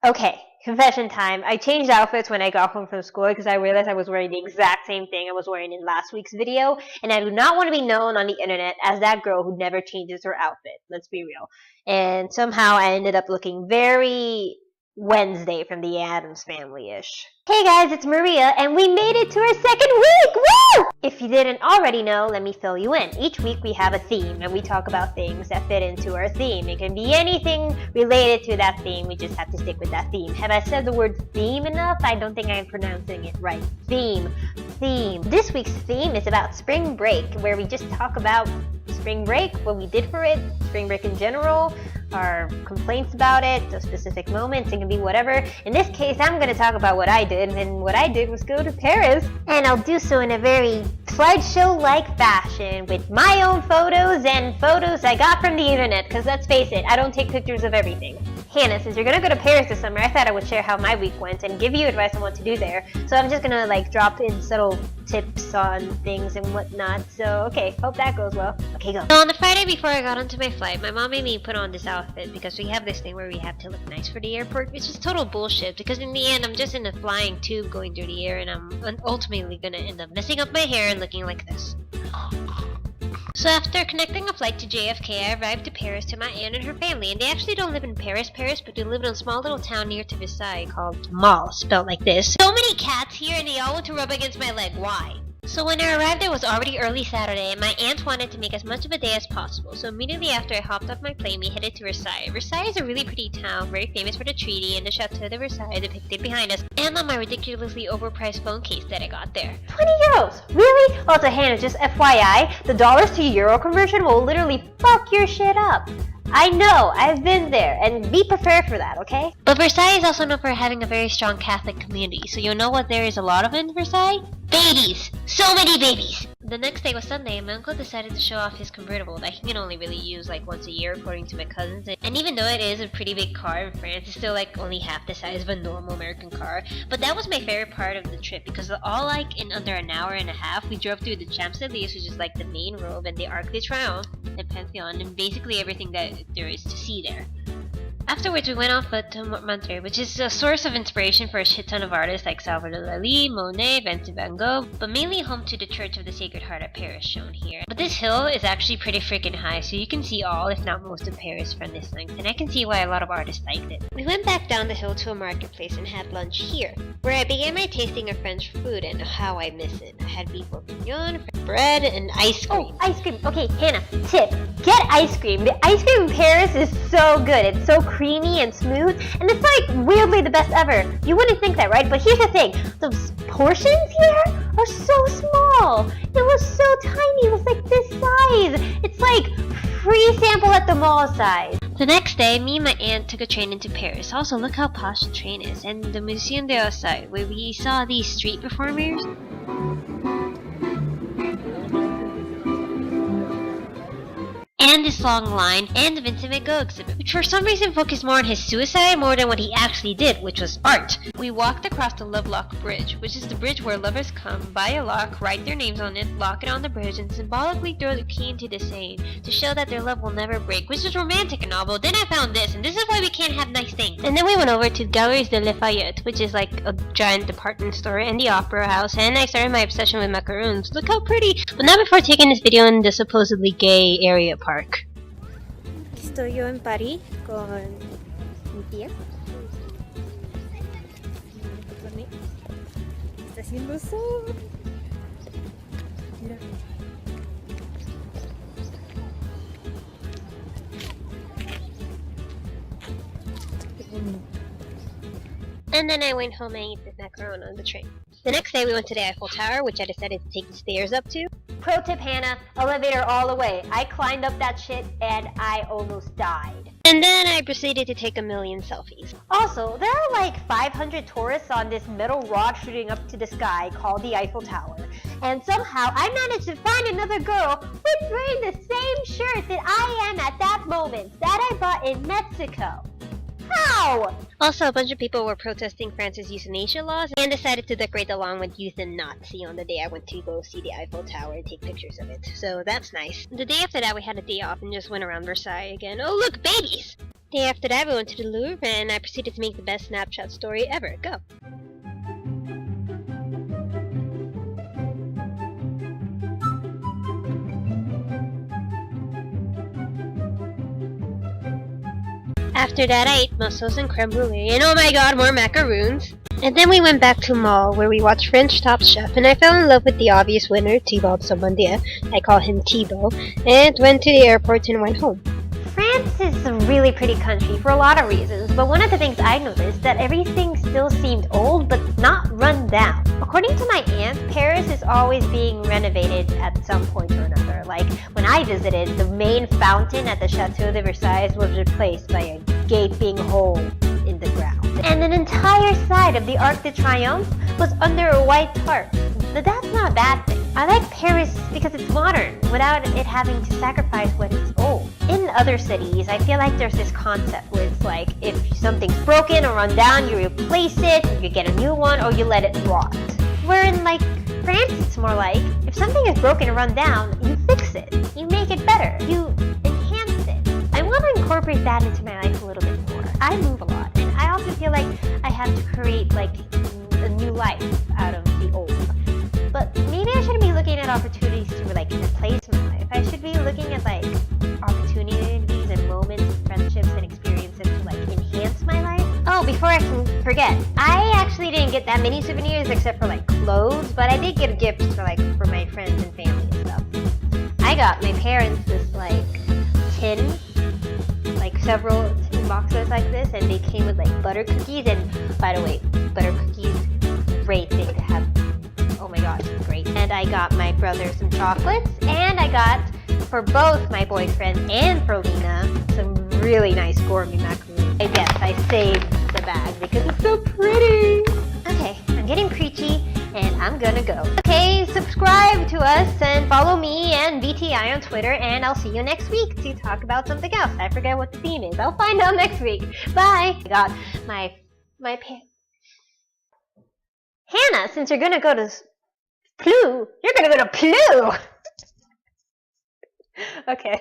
Okay, confession time. I changed outfits when I got home from school because I realized I was wearing the exact same thing I was wearing in last week's video, and I do not want to be known on the internet as that girl who never changes her outfit. Let's be real. And somehow I ended up looking very Wednesday from the Addams Family-ish. Hey guys, it's Maria, and we made it to our second week! Woo! If you didn't already know, let me fill you in. Each week we have a theme, and we talk about things that fit into our theme. It can be anything related to that theme, we just have to stick with that theme. Have I said the word theme enough? I don't think I'm pronouncing it right. Theme. This week's theme is about spring break, where we just talk about spring break, what we did for it, spring break in general, our complaints about it, the specific moments, it can be whatever. In this case, I'm going to talk about what I did, and what I did was go to Paris. And I'll do so in a very slideshow-like fashion with my own photos and photos I got from the internet, because let's face it, I don't take pictures of everything. Hannah, since you're going to go to Paris this summer, I thought I would share how my week went and give you advice on what to do there. So I'm just going to drop in subtle tips on things and whatnot. So, okay, hope that goes well. Okay, go. So on the Friday before I got onto my flight, my mom made me put on this outfit because we have this thing where we have to look nice for the airport, which is total bullshit because in the end I'm just in a flying tube going through the air and I'm ultimately gonna end up messing up my hair and looking like this. So after connecting a flight to JFK, I arrived to Paris to my aunt and her family, and they actually don't live in Paris, but they live in a small little town near to Versailles called Mall, spelled like this. So many cats here and they all want to rub against my leg, why? So when I arrived, it was already early Saturday, and my aunt wanted to make as much of a day as possible. So immediately after I hopped off my plane, we headed to Versailles. Versailles is a really pretty town, very famous for the treaty and the Chateau de Versailles depicted behind us, and on my ridiculously overpriced phone case that I got there. 20 euros? Really? Also, Hannah, just FYI, the dollars to euro conversion will literally fuck your shit up. I know, I've been there, and be prepared for that, okay? But Versailles is also known for having a very strong Catholic community, so you'll know what there is a lot of in Versailles? Babies! So many babies! The next day was Sunday, and my uncle decided to show off his convertible that he can only really use once a year according to my cousins. And even though it is a pretty big car in France, it's still only half the size of a normal American car. But that was my favorite part of the trip because all in under an hour and a half, we drove through the Champs-Élysées, which is the main road, and the Arc de Triomphe, the Pantheon, and basically everything that there is to see there. Afterwards, we went on foot to Montmartre, which is a source of inspiration for a shit ton of artists like Salvador Dali, Monet, Vincent van Gogh, but mainly home to the Church of the Sacred Heart at Paris shown here. But this hill is actually pretty freaking high, so you can see all, if not most, of Paris from this length, and I can see why a lot of artists liked it. We went back down the hill to a marketplace and had lunch here, where I began my tasting of French food, and how I miss it. I had beef bourguignon, bread, and ice cream. Oh, ice cream. Okay, Hannah, tip. Get ice cream. The ice cream in Paris is so good. It's so creamy and smooth, and it's weirdly the best ever. You wouldn't think that, right? But here's the thing. Those portions here are so small. It was so tiny. It was this size. It's free sample at the mall size. The next day, me and my aunt took a train into Paris. Also, look how posh the train is. And the Museum d'Orsay, where we saw these street performers. And this long line, and the Vincent van Gogh exhibit, which for some reason focused more on his suicide more than what he actually did, which was art. We walked across the Lovelock Bridge, which is the bridge where lovers come, buy a lock, write their names on it, lock it on the bridge, and symbolically throw the key into the Seine to show that their love will never break, which is romantic and all, but then I found this, and this is why we can't have nice things. And then we went over to Galeries de Lafayette, which is a giant department store, and the Opera House, and I started my obsession with macaroons. Look how pretty! But not before taking this video in the supposedly gay area park. Estoy yo en París con mi tía. Está haciendo sol. Mira. And then I went home and ate this macaron on the train. The next day we went to the Eiffel Tower, which I decided to take the stairs up to. Pro tip, Hannah, elevator all the way. I climbed up that shit and I almost died. And then I proceeded to take a million selfies. Also, there are 500 tourists on this metal rod shooting up to the sky called the Eiffel Tower. And somehow I managed to find another girl who's wearing the same shirt that I am at that moment, that I bought in Mexico. How? Also, a bunch of people were protesting France's euthanasia laws and decided to decorate along with Youth and Nazi on the day I went to go see the Eiffel Tower and take pictures of it. So that's nice. The day after that, we had a day off and just went around Versailles again. Oh look, babies! Day after that, we went to the Louvre, and I proceeded to make the best Snapchat story ever. Go. After that, I ate mussels and creme brulee, and oh my god, more macaroons! And then we went back to mall, where we watched French Top Chef, and I fell in love with the obvious winner, Thibaut Sabandia, I call him Thibaut, and went to the airport and went home. France is a really pretty country for a lot of reasons, but one of the things I noticed that everything still seemed old but not run down. According to my aunt, Paris is always being renovated at some point or another. Like when I visited, the main fountain at the Chateau de Versailles was replaced by a gaping hole in the ground. And an entire side of the Arc de Triomphe was under a white tarp. But that's not a bad thing. I like Paris because it's modern, without it having to sacrifice what is old. In other cities, I feel like there's this concept where it's like, if something's broken or run down, you replace it, you get a new one, or you let it rot. Where in like France, it's more like, if something is broken or run down, you fix it. You make it better. You enhance it. I want to incorporate that into my life a little bit more. I move a lot, and I also feel like I have to create like a new life out of the old. But maybe I shouldn't be looking at opportunities to like replace my life. I should be looking at like opportunities and moments, friendships, and experiences to like enhance my life. Oh, before I can forget, I actually didn't get that many souvenirs except for like clothes, but I did get gifts for my friends and family and stuff. I got my parents this like tin, like several tin boxes like this, and they came with like butter cookies. And by the way, butter cookies, great thing to have. Oh my gosh, great. And I got my brother some chocolates, and I got, for both my boyfriend and for Lena, some really nice gourmet macaroons. I guess I saved the bag because it's so pretty. Okay, I'm getting preachy, and I'm gonna go. Okay, subscribe to us and follow me and VTI on Twitter, and I'll see you next week to talk about something else. I forget what the theme is. I'll find out next week. Bye. I got my Hannah, since you're gonna go to Plu, you're gonna go to Plu! Okay.